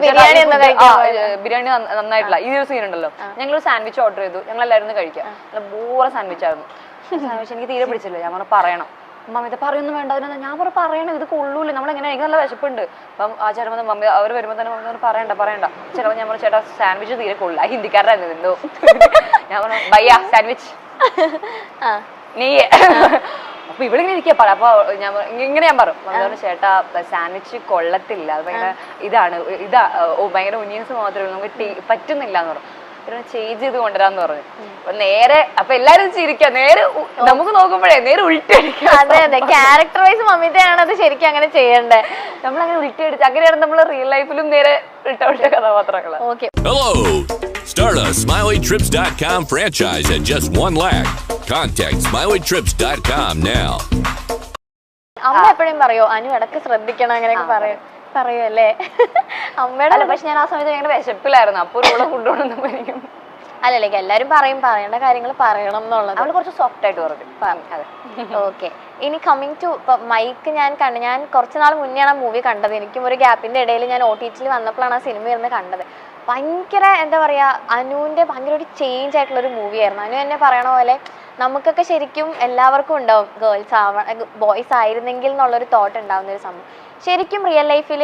ബിരിയാണി നന്നായിട്ടില്ല. ഈ ഒരു സീൻ ഉണ്ടല്ലോ, ഞങ്ങളൊരു സാൻഡ്വിച്ച് ഓർഡർ ചെയ്തു, ഞങ്ങൾ എല്ലാവരും കഴിക്കാം. നല്ല ബോറ സാൻഡ്വിച്ച് ആയിരുന്നു. സാൻഡ്വിച്ച് എനിക്ക് തീരെ പിടിച്ചില്ല. ഞാൻ പറഞ്ഞു പറയണം. മമ്മി ഇത് പറയൊന്നും വേണ്ട. അതിന് ഞാൻ പറഞ്ഞു പറയണം, ഇത് കൊള്ളൂല, നമ്മളെങ്ങനെ, എനിക്ക് നല്ല വിശപ്പുണ്ട്. അപ്പം ആ ചേട്ടൻ മമ്മി അവർ വരുമ്പോൾ തന്നെ മമ്മി പറയണ്ട. ചിലപ്പോൾ ഞാൻ പറഞ്ഞു ചേട്ടാ സാൻഡ്വിച്ച് തീരെ കൊള്ളില്ല. ഹിന്ദിക്കാരായിരുന്നു എന്തോ. ഞാൻ പറഞ്ഞു ബയ്യ സാൻഡ്വിച്ച് നെയ്യ്. അപ്പൊ ഇവിടെ ഇങ്ങനെ ഇരിക്കുക. അപ്പൊ ഇങ്ങനെ ഞാൻ പറഞ്ഞു ചേട്ടാ സാൻഡ്വിച്ച് കൊള്ളത്തില്ല, അത് ഭയങ്കര ഭയങ്കര ഒനിയൻസ് മാത്രമേ ഉള്ളൂ, നമുക്ക് പറ്റുന്നില്ല എന്ന് പറഞ്ഞു. ചേഞ്ച് ചെയ്ത് കൊണ്ടുവരാന്ന് പറഞ്ഞു. അപ്പൊ നേരെ അപ്പൊ എല്ലാരും ചിരിക്കാം, നേരെ നമുക്ക് നോക്കുമ്പോഴേ നേരെ ഉൾട്ടടിക്കാം. അതെ അതെ, ക്യാരക്ടർ വൈസ് മമിതയാണ് അത് ശരിക്കും അങ്ങനെ ചെയ്യണ്ടേ. നമ്മളങ്ങനെ ഉൾട്ടടിച്ച് അങ്ങനെയാണ് നമ്മൾ റിയൽ ലൈഫിലും നേരെ ഉൾട്ട കഥാപാത്രങ്ങൾ. Hello, start a SmileyTrips.com franchise at just $1 lakh. Contact SmileyTrips.com now. അമ്മ എപ്പോഴും പറയോ അനു ഇടക്ക് ശ്രദ്ധിക്കണം അങ്ങനെയൊക്കെ പറയല്ലേ അമ്മയുടെ? പക്ഷെ ഞാൻ ആ സമയത്ത് ഭയങ്കര വിശപ്പിലായിരുന്നു. അപ്പൊ ഒരു ഫുഡ് കൊണ്ടൊന്നും എനിക്കും അല്ലല്ലേ, എല്ലാരും പറയേണ്ട കാര്യങ്ങൾ പറയണം എന്നുള്ളത്. അവള് കുറച്ച് സോഫ്റ്റ് ആയിട്ട് പറഞ്ഞു. ഓക്കെ, ഇനി കമ്മിങ് ടു മൈക്ക്, ഞാൻ കുറച്ച് നാൾ മുന്നെയാണ് ആ മൂവി കണ്ടത്. എനിക്കും ഒരു ഗ്യാപ്പിന്റെ ഇടയിൽ ഞാൻ OTT വന്നപ്പോഴാണ് ആ സിനിമ ഇരുന്ന് കണ്ടത്. ഭയങ്കര എന്താ പറയാ, അനുവിന്റെ ഭയങ്കര ഒരു ചേഞ്ച് ആയിട്ടുള്ള ഒരു മൂവിയായിരുന്നു. അനു തന്നെ പറയണ പോലെ നമുക്കൊക്കെ ശരിക്കും എല്ലാവർക്കും ഉണ്ടാവും ബോയ്സ് ആയിരുന്നെങ്കിൽ എന്നുള്ളൊരു തോട്ട് ഉണ്ടാവുന്ന ഒരു സംഭവം. ശരിക്കും റിയൽ ലൈഫിൽ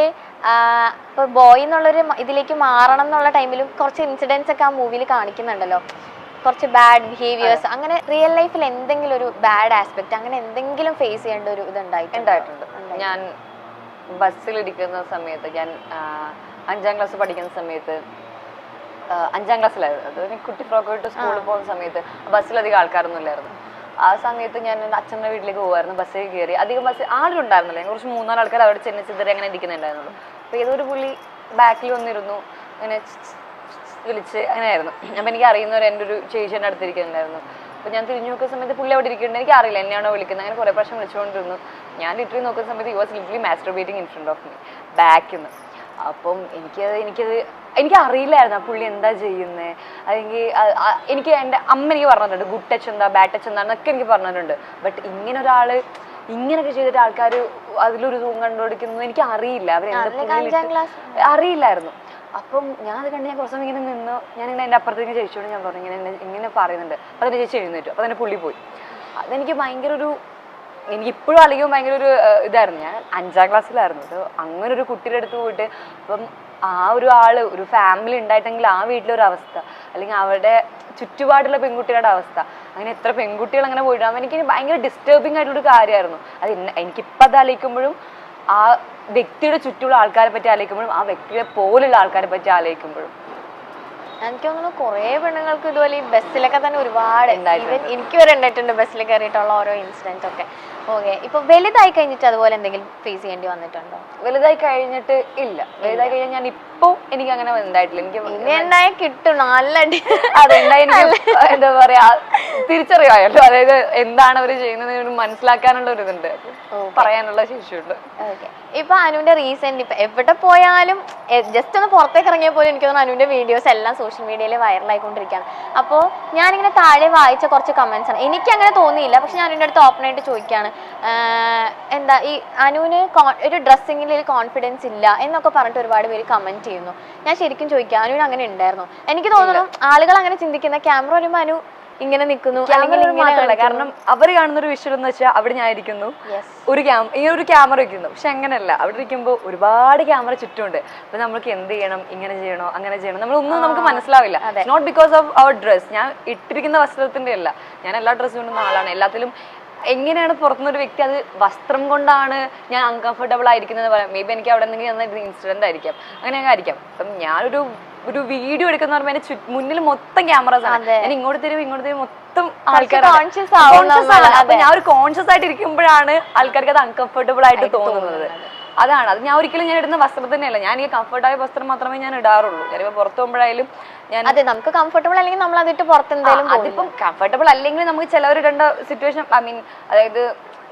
ഇപ്പോൾ ബോയ് എന്നുള്ളൊരു ഇതിലേക്ക് മാറണം എന്നുള്ള ടൈമിലും കുറച്ച് ഇൻസിഡൻസ് ഒക്കെ ആ മൂവിയിൽ കാണിക്കുന്നുണ്ടല്ലോ, കുറച്ച് ബാഡ് ബിഹേവിയേഴ്സ്. അങ്ങനെ റിയൽ ലൈഫിൽ എന്തെങ്കിലും ഒരു ബാഡ് ആസ്പെക്ട് അങ്ങനെ എന്തെങ്കിലും ഫേസ് ചെയ്യേണ്ട ഒരു ഉണ്ടായിട്ടുണ്ട്. ഞാൻ ബസ്സിലിരിക്കുന്ന സമയത്ത്, ഞാൻ 5ാം ക്ലാസ് പഠിക്കുന്ന സമയത്ത്, 5ാം ക്ലാസ്സിലായിരുന്നു, അത് കുട്ടി ഫ്രോക്ക് ഇട്ട് സ്കൂളിൽ പോകുന്ന സമയത്ത് ബസ്സിലധികം ആൾക്കാരൊന്നും ഇല്ലായിരുന്നു. ആ സമയത്ത് ഞാൻ എൻ്റെ അച്ഛൻ്റെ വീട്ടിലേക്ക് പോകുമായിരുന്നു. ബസ്സിൽ കയറി അധികം ആളുണ്ടായിരുന്നില്ല, ഞാൻ കുറച്ച് 3-4 ആൾക്കാർ അവിടെ ചെന്നിച്ചിതറി അങ്ങനെ ഇരിക്കുന്നുണ്ടായിരുന്നുള്ളൂ. അപ്പോൾ ഏതൊരു പുള്ളി ബാക്കിൽ വന്നിരുന്നു, അങ്ങനെ വിളിച്ച് അങ്ങനെയായിരുന്നു. അപ്പം എനിക്ക് അറിയുന്നവർ എൻ്റെ ഒരു ചേച്ചിയുടെ അടുത്തിരിക്കുന്നുണ്ടായിരുന്നു. അപ്പോൾ ഞാൻ തിരിഞ്ഞു നോക്കുന്ന സമയത്ത് പുള്ളി അവിടെ ഇരിക്കുന്നുണ്ട്, എനിക്ക് അറിയില്ല എന്നെയാണോ വിളിക്കുന്നത്. അങ്ങനെ കുറേ പ്രാവശ്യം വിളിച്ചുകൊണ്ടിരുന്നു. ഞാൻ ലിറ്ററലി നോക്കുന്ന സമയത്ത് you was literally masturbating in front of me ബാക്കിൽ നിന്ന്. അപ്പം എനിക്ക് അറിയില്ലായിരുന്നു ആ പുള്ളി എന്താ ചെയ്യുന്നത്. അല്ലെങ്കിൽ എനിക്ക് എൻ്റെ അമ്മ എനിക്ക് പറഞ്ഞിട്ടുണ്ട് ഗുഡ് ടച്ച് എന്താ ബാഡ് ടച്ച് എന്താന്നൊക്കെ എനിക്ക് പറഞ്ഞിട്ടുണ്ട്. ബട്ട് ഇങ്ങനെ ഒരാൾ ഇങ്ങനെയൊക്കെ ചെയ്തിട്ട് ആൾക്കാർ അതിലൊരു സൂം കണ്ടുപിടിക്കുന്നത് എനിക്ക് അറിയില്ല, അറിയില്ലായിരുന്നു. അപ്പം ഞാൻ അത് കണ്ട് ഞാൻ കുറച്ച് സമയം ഇങ്ങനെ നിന്ന്, ഞാനിങ്ങനെ എൻ്റെ അപ്പുറത്തേക്ക് ചേച്ചിയോട് ഞാൻ പറഞ്ഞു ഇങ്ങനെ പറയുന്നുണ്ട്. അപ്പം അതിൻ്റെ ചേച്ചി എഴുന്നേറ്റു. അപ്പം തന്നെ പുള്ളി പോയി. അതെനിക്ക് ഭയങ്കര എനിക്കിപ്പോഴും അല്ലെങ്കിൽ ഭയങ്കര ഒരു ഇതായിരുന്നു. ഞാൻ 5ാം ക്ലാസ്സിലായിരുന്നു. അത് അങ്ങനെ ഒരു കുട്ടിയുടെ അടുത്ത് പോയിട്ട് അപ്പം ആ ഒരു ഫാമിലി ഉണ്ടായിട്ടെങ്കിൽ ആ വീട്ടിലൊരു അവസ്ഥ, അല്ലെങ്കിൽ അവരുടെ ചുറ്റുപാടുള്ള പെൺകുട്ടികളുടെ അവസ്ഥ, അങ്ങനെ എത്ര പെൺകുട്ടികൾ അങ്ങനെ പോയിട്ടാകുമ്പോൾ എനിക്ക് ഭയങ്കര ഡിസ്റ്റർബിങ് ആയിട്ടുള്ളൊരു കാര്യമായിരുന്നു. അത് എനിക്കിപ്പോൾ അത് ആലോചിക്കുമ്പോഴും, ആ വ്യക്തിയുടെ ചുറ്റുമുള്ള ആൾക്കാരെ പറ്റി ആലോചിക്കുമ്പോഴും, ആ വ്യക്തിയെ പോലുള്ള ആൾക്കാരെ പറ്റി ആലോചിക്കുമ്പോഴും എനിക്ക് തോന്നുന്നു കുറേ പെണ്ണുങ്ങൾക്ക് ഇതുപോലെ ഈ ബസ്സിലൊക്കെ തന്നെ ഒരുപാട് എനിക്ക് വരെ ഉണ്ടായിട്ടുണ്ട് ബസ്സിൽ കയറിയിട്ടുള്ള ഓരോ ഇൻസിഡൻസ് ഒക്കെ. ഓക്കെ, ഇപ്പൊ വലുതായി കഴിഞ്ഞിട്ട് അതുപോലെ എന്തെങ്കിലും ഫേസ് ചെയ്യേണ്ടി വന്നിട്ടുണ്ടോ? വലുതായി കഴിഞ്ഞിട്ട് ഇല്ല. വലുതായി കഴിഞ്ഞാൽ ഞാൻ ഇപ്പൊ എനിക്ക് അങ്ങനെ ഉണ്ടായിട്ടില്ല. എനിക്ക് കിട്ടും നല്ല അതുണ്ടായി. എന്താ പറയാ, തിരിച്ചറിയാമല്ലോ, അതായത് എന്താണ് അവർ ചെയ്യുന്നത് മനസ്സിലാക്കാനുള്ള ഒരു ഇതുണ്ട്, പറയാനുള്ള ശേഷിയുണ്ട്. ഓക്കെ, ഇപ്പൊ അനുവിന്റെ റീസെന്റ് ഇപ്പൊ എവിടെ പോയാലും ജസ്റ്റ് ഒന്ന് പുറത്തേക്ക് ഇറങ്ങിയ പോലും എനിക്ക് തോന്നുന്നു അനുവിന്റെ വീഡിയോസ് എല്ലാം സോഷ്യൽ മീഡിയയിൽ വൈറലായിക്കൊണ്ടിരിക്കുകയാണ്. അപ്പോൾ ഞാനിങ്ങനെ താഴെ വായിച്ച കുറച്ച് കമന്റ്സ് ആണ്, എനിക്ക് അങ്ങനെ തോന്നിയില്ല. പക്ഷെ ഞാൻ അനുവിന്റെ അടുത്ത് ഓപ്പണായിട്ട് ചോദിക്കുകയാണ്, എന്താ ഈ അനുവിന് ഒരു ഡ്രസ്സിങ്ങിൽ ഒരു കോൺഫിഡൻസ് ഇല്ല എന്നൊക്കെ പറഞ്ഞിട്ട് ഒരുപാട് പേര് കമന്റ് ചെയ്യുന്നു. ഞാൻ ശരിക്കും ചോദിക്കാം, അനുവിന് അങ്ങനെ ഉണ്ടായിരുന്നു? എനിക്ക് തോന്നുന്നു ആളുകൾ അങ്ങനെ ചിന്തിക്കുന്ന, ക്യാമറ വരുമ്പോൾ അനു ഇങ്ങനെ നിൽക്കുന്നു, കാരണം അവർ കാണുന്ന ഒരു വിഷ്വൽ എന്ന് വെച്ചാൽ അവിടെ ഞാൻ ഇരിക്കുന്നു, ഒരു ക്യാമറ വെക്കുന്നു. പക്ഷെ അങ്ങനെയല്ല, അവിടെ ഇരിക്കുമ്പോൾ ഒരുപാട് ക്യാമറ ചുറ്റുമുണ്ട്. അപ്പൊ നമ്മൾക്ക് എന്ത് ചെയ്യണം, ഇങ്ങനെ ചെയ്യണോ അങ്ങനെ ചെയ്യണോ, നമ്മളൊന്നും നമുക്ക് മനസ്സിലാവില്ല. Not because of our dress. ഞാൻ ഇട്ടിരിക്കുന്ന വസ്ത്രത്തിന്റെ അല്ല, ഞാൻ എല്ലാ ഡ്രസ്സും കൊണ്ടുന്ന ആളാണ്. എല്ലാത്തിലും എങ്ങനെയാണ് പുറത്തുനിന്നൊരു വ്യക്തി അത് വസ്ത്രം കൊണ്ടാണ് ഞാൻ അൺകംഫർട്ടബിൾ ആയിരിക്കുന്നത് പറയാം. മേ ബി എനിക്ക് അവിടെ എന്തെങ്കിലും ഇൻസിഡന്റ് ആയിരിക്കാം, അങ്ങനെയൊക്കെ ആയിരിക്കാം. അപ്പം ഞാനൊരു വീഡിയോ എടുക്കുന്ന പറയുമ്പോൾ എന്റെ മുന്നിൽ മൊത്തം ക്യാമറാസ് ആണ്. ഞാൻ ഇങ്ങോട്ട് തരും മൊത്തം ആൾക്കാരാണ്. അപ്പൊ ഞാൻ ഒരു കോൺഷ്യസ് ആയിട്ട് ഇരിക്കുമ്പോഴാണ് ആൾക്കാർക്ക് അത് അൺകംഫർട്ടബിൾ ആയിട്ട് തോന്നുന്നത്. അതാണ് അത്. ഞാൻ ഒരിക്കലും ഞാൻ ഇടുന്ന വസ്ത്രം തന്നെയല്ല, ഞാൻ ഈ കംഫർട്ടായ വസ്ത്രം മാത്രമേ ഞാൻ ഇടാറുള്ളൂ. ഞാനിപ്പോ പുറത്തു പോകുമ്പോഴായാലും നമുക്ക് കംഫർട്ടബിൾ അല്ലെങ്കിൽ നമ്മൾ അതിട്ട് പുറത്തെന്തായാലും അതിപ്പം കംഫർട്ടബിൾ അല്ലെങ്കിൽ നമുക്ക് ചിലവർ ഇടേണ്ട സിറ്റുവേഷൻ, ഐ മീൻ അതായത്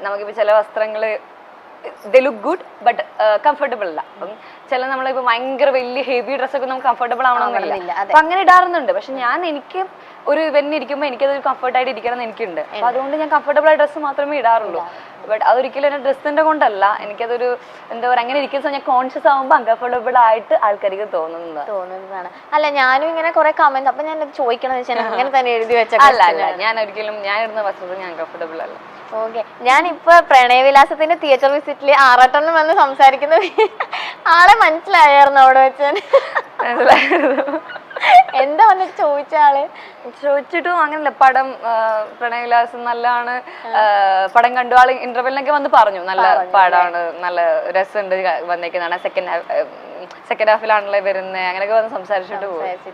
നമുക്കിപ്പോൾ ചില വസ്ത്രങ്ങള് they look good but comfortable അല്ല. അപ്പം ചില നമ്മളിപ്പോ ഭയങ്കര വലിയ ഹെവി ഡ്രസ്സൊക്കെ നമുക്ക് കംഫർട്ടബിൾ ആവണമെന്നില്ല. അപ്പൊ അങ്ങനെ ഇടാറുന്നുണ്ട്. പക്ഷെ എനിക്ക് ഒരു ഇവന്റ് ഇരിക്കുമ്പോൾ എനിക്കത് കംഫർട്ടായിട്ട് ഇരിക്കണം എന്ന് എനിക്കുണ്ട്. അപ്പൊ അതുകൊണ്ട് ഞാൻ കംഫർട്ടബിൾ ആയ ഡ്രസ്സ് മാത്രമേ ഇടാറുള്ളൂ. ബട്ട് അതൊരിക്കലും എന്റെ ഡ്രസ്സിന്റെ കൊണ്ടല്ല, എനിക്കതൊരു എന്താ പറയുക അങ്ങനെ ഇരിക്കുന്ന ഞാൻ കോൺഷ്യസ് ആകുമ്പോൾ അൺകംഫർട്ടബിൾ ആയിട്ട് ആൾക്കാർക്ക് തോന്നുന്നതാണ്. അല്ല ഞാനും ഇങ്ങനെ കുറെ കമന്റ്, അപ്പൊ ഞാൻ ചോദിക്കണമെന്ന് വെച്ചാൽ അങ്ങനെ തന്നെ എഴുതി വെച്ച അല്ല ഞാൻ ഒരിക്കലും ഞാൻ ഇടുന്ന വസ്ത്രത്തിൽ ഞാൻ കംഫർട്ടബിൾ അല്ല. ഓക്കെ, ഞാനിപ്പോ പ്രണയവിലാസത്തിന്റെ തിയേറ്റർ വിസിറ്റിൽ ആറാട്ടൊന്നും വന്ന് സംസാരിക്കുന്നത് ആളെ മനസ്സിലായിരുന്നു അവിടെ വെച്ച്. എന്താ വന്നിട്ട് ചോദിച്ച ആള്? ചോദിച്ചിട്ടും അങ്ങനല്ല, പടം പ്രണയവിലാസം നല്ലതാണ്, പടം കണ്ടു ആള് ഇന്റർവെല്ലിനൊക്കെ വന്ന് പറഞ്ഞു നല്ല പടമാണ്, നല്ല രസമുണ്ട് വന്നേക്കുന്നതാണ്, സെക്കൻഡ് ഹാഫിലാണല്ലേ വരുന്നത്, അങ്ങനെയൊക്കെ വന്ന് സംസാരിച്ചിട്ട് പോകും.